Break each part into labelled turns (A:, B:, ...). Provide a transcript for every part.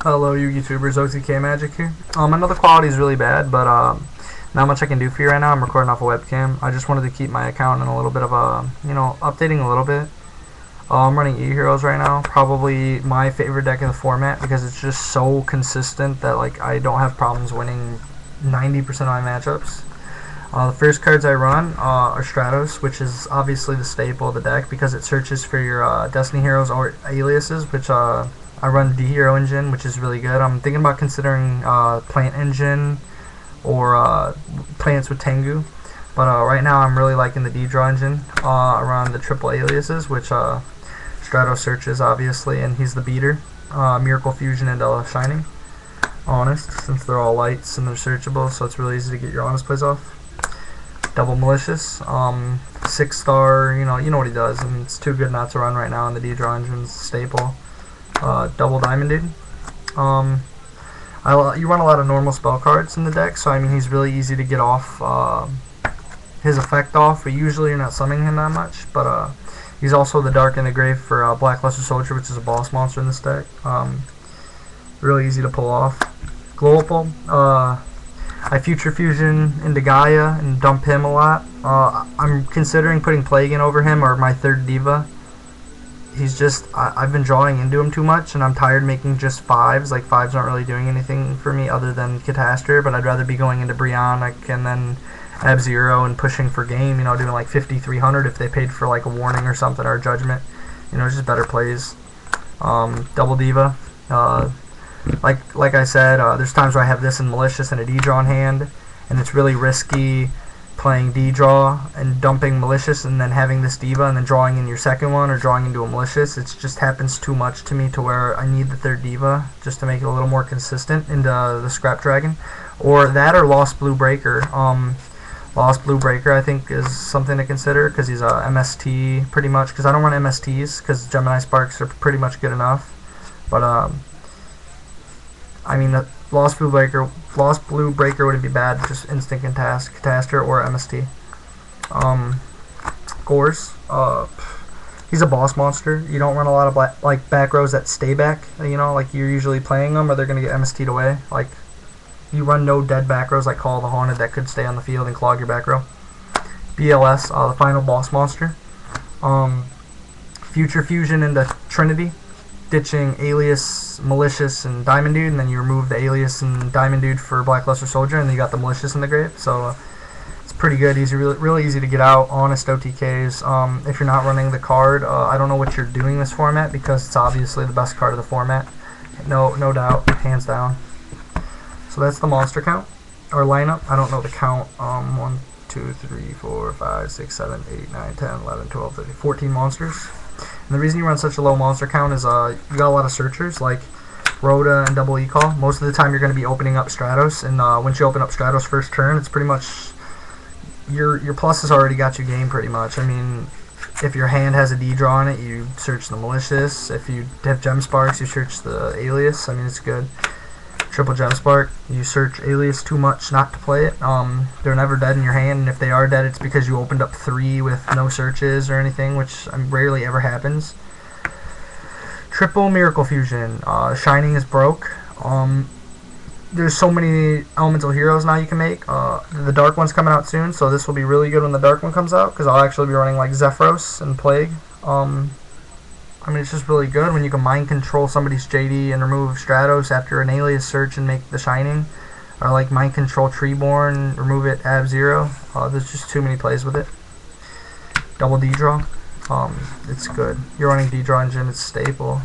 A: Hello, you YouTubers, OTKmagic here. I know the quality is really bad, but not much I can do for you right now. I'm recording off a webcam. I just wanted to keep my account in a little bit of a, updating a little bit. I'm running E-Heroes right now. Probably my favorite deck in the format because it's just so consistent that like I don't have problems winning 90% of my matchups. The first cards I run are Stratos, which is obviously the staple of the deck because it searches for your Destiny Heroes or aliases, which I run D-Hero Engine, which is really good. I'm thinking about considering Plant Engine or Plants with Tengu. But right now I'm really liking the D-Draw Engine around the triple aliases, which Stratos searches, obviously, and he's the beater. Miracle Fusion and Shining. Honest, since they're all lights and they're searchable, so it's really easy to get your Honest plays off. Double Malicious, 6-star, you know what he does, and it's too good not to run right now in the D-Draw Engine's staple. Double Diamond Dude. You run a lot of normal spell cards in the deck, so I mean he's really easy to get off his effect off, but usually you're not summoning him that much. But he's also the Dark in the Grave for Blackluster Soldier, which is a boss monster in this deck. Really easy to pull off. Glow Opal. I Future Fusion into Gaia and dump him a lot. I'm considering putting Plague in over him or my third Diva. He's just, I've been drawing into him too much, and I'm tired making just 5s. Like, 5s aren't really doing anything for me other than Catastrophe, but I'd rather be going into Brionic and then Ab-Zero and pushing for game, doing like 50-300 if they paid for like a Warning or something, or a Judgment. Just better plays. Double Diva. Like I said, there's times where I have this in Malicious and a D-Draw in hand, and it's really risky playing D-Draw and dumping Malicious and then having this Diva and then drawing in your second one or drawing into a Malicious. It just happens too much to me to where I need the third Diva just to make it a little more consistent into the Scrap Dragon. Or that or Lost Blue Breaker. Lost Blue Breaker I think is something to consider because he's a MST pretty much, because I don't run MSTs because Gemini Sparks are pretty much good enough. But I mean, the Lost Blue Breaker wouldn't be bad, just Instant Catastor or MST. Gores. He's a boss monster. You don't run a lot of back rows that stay back. Like you're usually playing them, or they're gonna get MST'd away. Like you run no dead back rows like Call of the Haunted that could stay on the field and clog your back row. BLS, the final boss monster. Future Fusion into Trinity, ditching Alias, Malicious, and Diamond Dude, and then you remove the Alias and Diamond Dude for Blackluster Soldier, and then you got the Malicious in the grave. So it's pretty good. He's really easy to get out. Honest OTKs. If you're not running the card, I don't know what you're doing this format because it's obviously the best card of the format. No doubt, hands down. So that's the monster count or lineup. I don't know the count. 1, 2, 3, 4, 5, 6, 7, 8, 9, 10, 11, 12, 13, 14 monsters. And the reason you run such a low monster count is you got a lot of searchers like Rhoda and Double E-Call. Most of the time you're going to be opening up Stratos, and once you open up Stratos first turn, it's pretty much your plus has already got you game pretty much. I mean, if your hand has a D-Draw on it, you search the Malicious. If you have Gem Sparks, you search the Alias. I mean, it's good. Triple Gem Spark, you search Alias too much not to play it. They're never dead in your hand, and if they are dead, it's because you opened up 3 with no searches or anything, which rarely ever happens. Triple Miracle Fusion. Shining is broke. There's so many elemental heroes now you can make. The dark one's coming out soon, so this will be really good when the dark one comes out, because I'll actually be running like Zephyros and Plague. I mean, it's just really good when you can mind control somebody's JD and remove Stratos after an Alias search and make the Shining. Or like mind control Treeborn, remove it Ab-Zero. There's just too many plays with it. Double D-Draw. It's good. You're running D-Draw Engine, it's staple.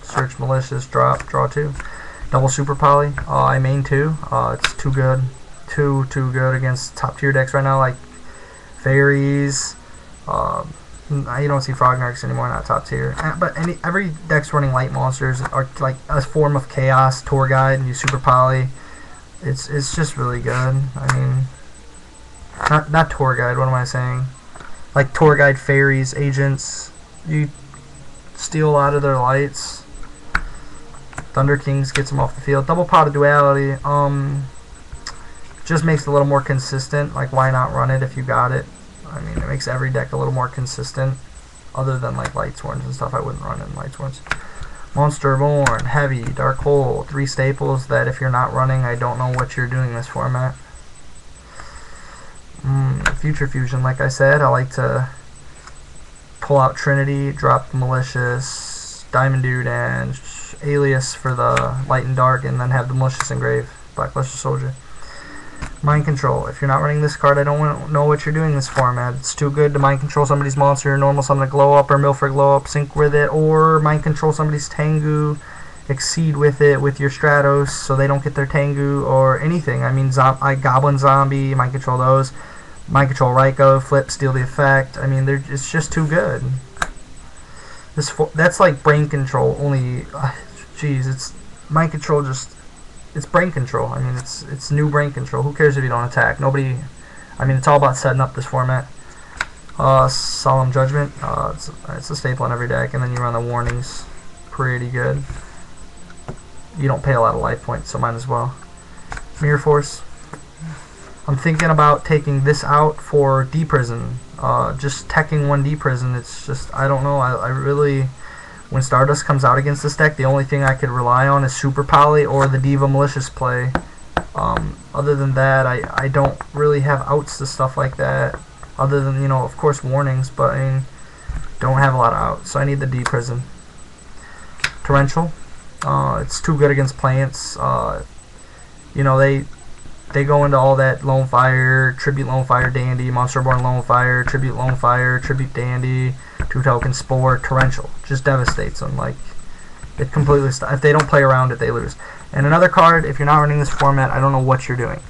A: Search Malicious, draw 2. Double Super Poly. I main 2. It's too good. Too good against top tier decks right now, like Fairies. You don't see Frognarks anymore, not top tier. But every deck's running light monsters or like a form of chaos, Tour Guide, and you Super Poly. It's just really good. I mean, not Tour Guide. What am I saying? Like Tour Guide, Fairies, Agents. You steal a lot of their lights. Thunder Kings gets them off the field. Double Pot of Duality. Just makes it a little more consistent. Like, why not run it if you got it? I mean, it makes every deck a little more consistent. Other than like Light Sworns and stuff, I wouldn't run in Light Sworns. Monster Born, Heavy, Dark Hole, 3 staples that if you're not running, I don't know what you're doing in this format. Future Fusion, like I said, I like to pull out Trinity, drop the Malicious, Diamond Dude, and Alias for the Light and Dark, and then have the Malicious engrave, Blackluster Soldier. Mind Control. If you're not running this card, I don't know what you're doing in this format. It's too good to Mind Control somebody's monster, normal summon a Glow Up or Milford Glow Up, sync with it, or Mind Control somebody's Tengu, exceed with it with your Stratos so they don't get their Tengu or anything. I mean, Goblin Zombie, Mind Control those. Mind Control Raikou, flip, steal the effect. I mean, it's just too good. That's like Brain Control, only, jeez, it's Mind Control just... It's brain control. I mean, it's new brain control. Who cares if you don't attack? Nobody. I mean, it's all about setting up this format. Solemn Judgment. It's a staple in every deck, and then you run the warnings. Pretty good. You don't pay a lot of life points, so might as well. Mirror Force. I'm thinking about taking this out for D-Prison. Just teching 1 D-Prison. It's just, I don't know. I really... When Stardust comes out against this deck, the only thing I could rely on is Super Poly or the Diva Malicious play. Other than that, I don't really have outs to stuff like that. Other than, you know, of course, warnings, but I mean, don't have a lot of outs. So I need the D-Prison. Torrential. It's too good against plants. You know, they go into all that Lone Fire, Tribute Lone Fire, Dandy, Monster Born Lone Fire, Tribute Lone Fire, Tribute Dandy, 2-token Spore, Torrential. Just devastates them. Like, it completely if they don't play around it, they lose. And another card, if you're not running this format, I don't know what you're doing.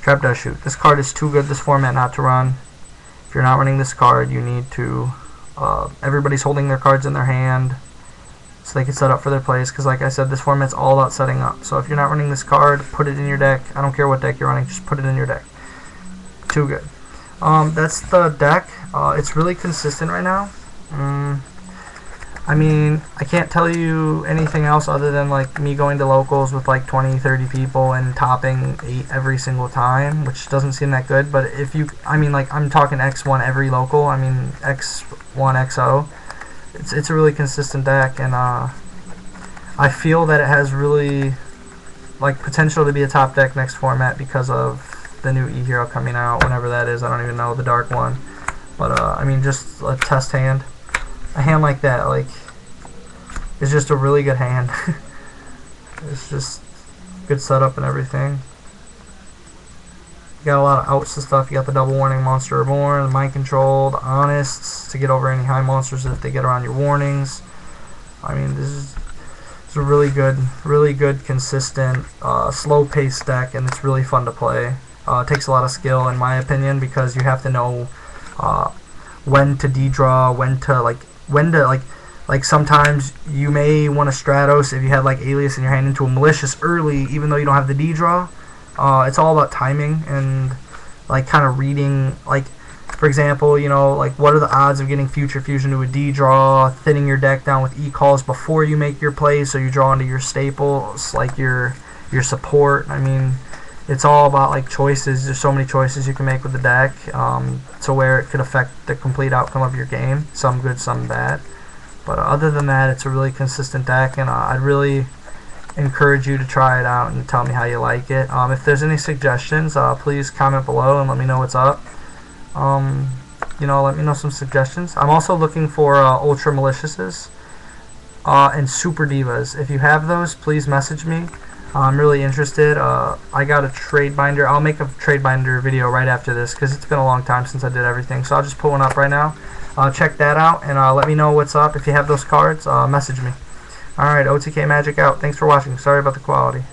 A: Trap Does Shoot. This card is too good, this format, not to run. If you're not running this card, you need to... everybody's holding their cards in their hand so they can set up for their plays, because like I said, this format's all about setting up. So if you're not running this card, put it in your deck. I don't care what deck you're running, just put it in your deck. Too good. That's the deck. It's really consistent right now. I mean, I can't tell you anything else other than like me going to locals with like 20-30 people and topping 8 every single time, which doesn't seem that good. But if you, I mean, like, I'm talking X1 every local. I mean, X1 XO. It's a really consistent deck, and I feel that it has really like potential to be a top deck next format because of the new E-Hero coming out, whenever that is. I don't even know, the dark one. But I mean, just a test hand. A hand like that, like, is just a really good hand. It's just good setup and everything. You got a lot of outs and stuff. You got the double warning Monster Reborn, the Mind Control, the Honest to get over any high monsters if they get around your warnings. I mean, this is a really good, consistent, slow-paced deck, and it's really fun to play. It takes a lot of skill, in my opinion, because you have to know when to de-draw, when to like sometimes you may want to Stratos if you had like Alias in your hand into a Malicious early, even though you don't have the de-draw. It's all about timing and like kind of reading, like, for example, you know, like, what are the odds of getting Future Fusion to a D-draw, thinning your deck down with E-calls before you make your play so you draw into your staples, like your support. I mean, it's all about like choices. There's so many choices you can make with the deck, to where it could affect the complete outcome of your game. Some good, some bad. But other than that, it's a really consistent deck, and I'd really encourage you to try it out and tell me how you like it. If there's any suggestions, please comment below and let me know what's up. You know, let me know some suggestions. I'm also looking for Ultra Maliciouses and Super Divas. If you have those, please message me. I'm really interested. I got a trade binder. I'll make a trade binder video right after this because it's been a long time since I did everything. So I'll just put one up right now. Check that out and let me know what's up. If you have those cards, message me. Alright, OTKmagic out. Thanks for watching. Sorry about the quality.